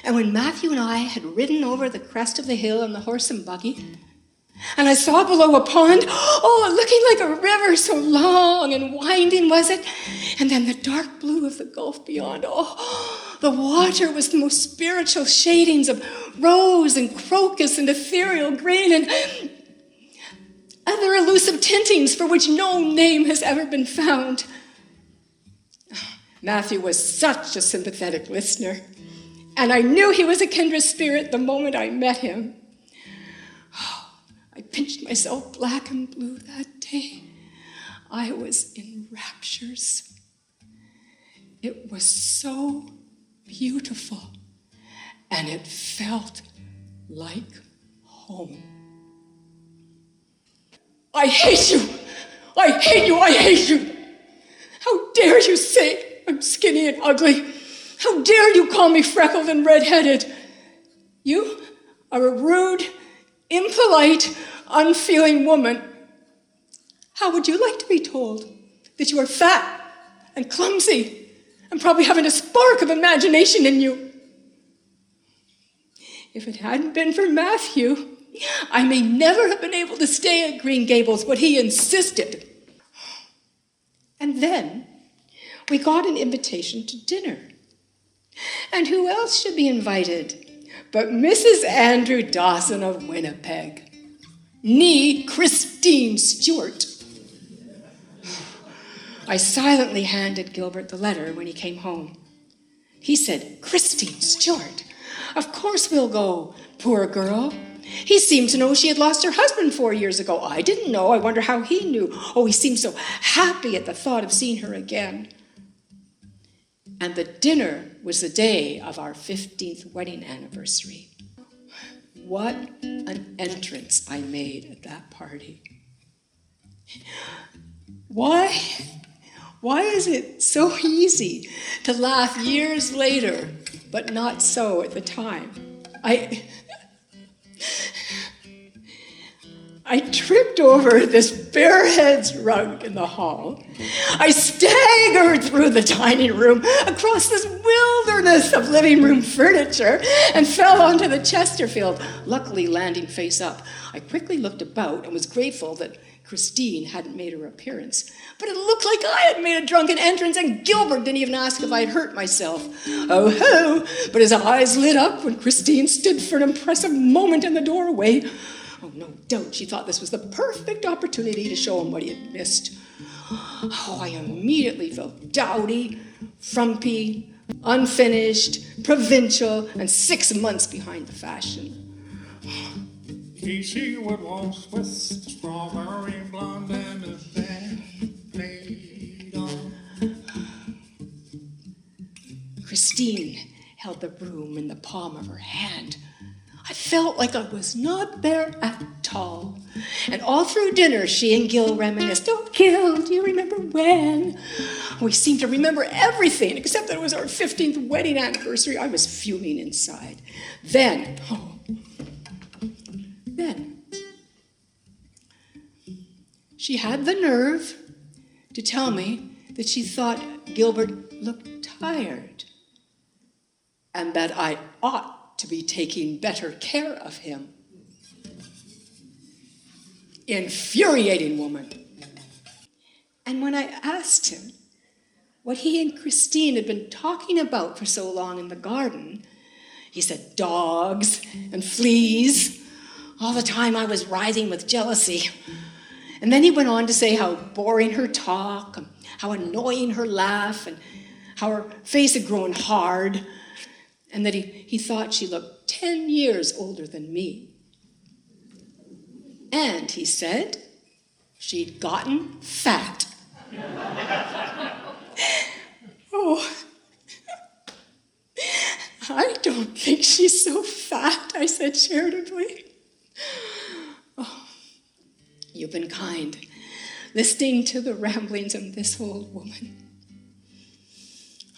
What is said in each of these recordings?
And when Matthew and I had ridden over the crest of the hill on the horse and buggy, and I saw below a pond, looking like a river, so long and winding was it, and then the dark blue of the gulf beyond. The water was the most spiritual shadings of rose and crocus and ethereal green and other elusive tintings for which no name has ever been found. Matthew was such a sympathetic listener, and I knew he was a kindred spirit the moment I met him. I pinched myself black and blue that day. I was in raptures. It was so beautiful, and it felt like home. I hate you! I hate you! I hate you! How dare you say I'm skinny and ugly? How dare you call me freckled and red-headed? You are a rude, impolite, unfeeling woman. How would you like to be told that you are fat and clumsy and probably haven't a spark of imagination in you? If it hadn't been for Matthew, I may never have been able to stay at Green Gables, but he insisted. And then we got an invitation to dinner. And who else should be invited but Mrs. Andrew Dawson of Winnipeg, nee Christine Stewart. I silently handed Gilbert the letter when he came home. He said, "Christine Stewart? Of course we'll go, poor girl. He seemed to know she had lost her husband 4 years ago. I didn't know. I wonder how he knew. He seemed so happy at the thought of seeing her again." And the dinner was the day of our 15th wedding anniversary. What an entrance I made at that party. Why is it so easy to laugh years later, but not so at the time? I tripped over this barehead's rug in the hall. I staggered through the dining room, across this wilderness of living room furniture, and fell onto the Chesterfield, luckily landing face up. I quickly looked about and was grateful that Christine hadn't made her appearance. But it looked like I had made a drunken entrance, and Gilbert didn't even ask if I'd hurt myself. Oh, but his eyes lit up when Christine stood for an impressive moment in the doorway. No doubt she thought this was the perfect opportunity to show him what he had missed. I immediately felt dowdy, frumpy, unfinished, provincial, and 6 months behind the fashion. She would waltz with the strawberry blonde and a band played on. Christine held the broom in the palm of her hand. I felt like I was not there at all. And all through dinner, she and Gil reminisced. "Oh, Gil, do you remember when?" We seemed to remember everything, except that it was our 15th wedding anniversary. I was fuming inside. Then, she had the nerve to tell me that she thought Gilbert looked tired and that I ought to be taking better care of him. Infuriating woman. And when I asked him what he and Christine had been talking about for so long in the garden, he said dogs and fleas. All the time I was writhing with jealousy. And then he went on to say how boring her talk, and how annoying her laugh, and how her face had grown hard, and that he thought she looked 10 years older than me. And he said she'd gotten fat. I don't think she's so fat, I said charitably. You've been kind, listening to the ramblings of this old woman.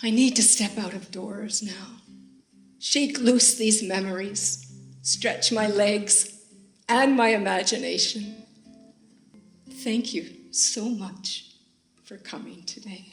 I need to step out of doors now. Shake loose these memories, stretch my legs and my imagination. Thank you so much for coming today.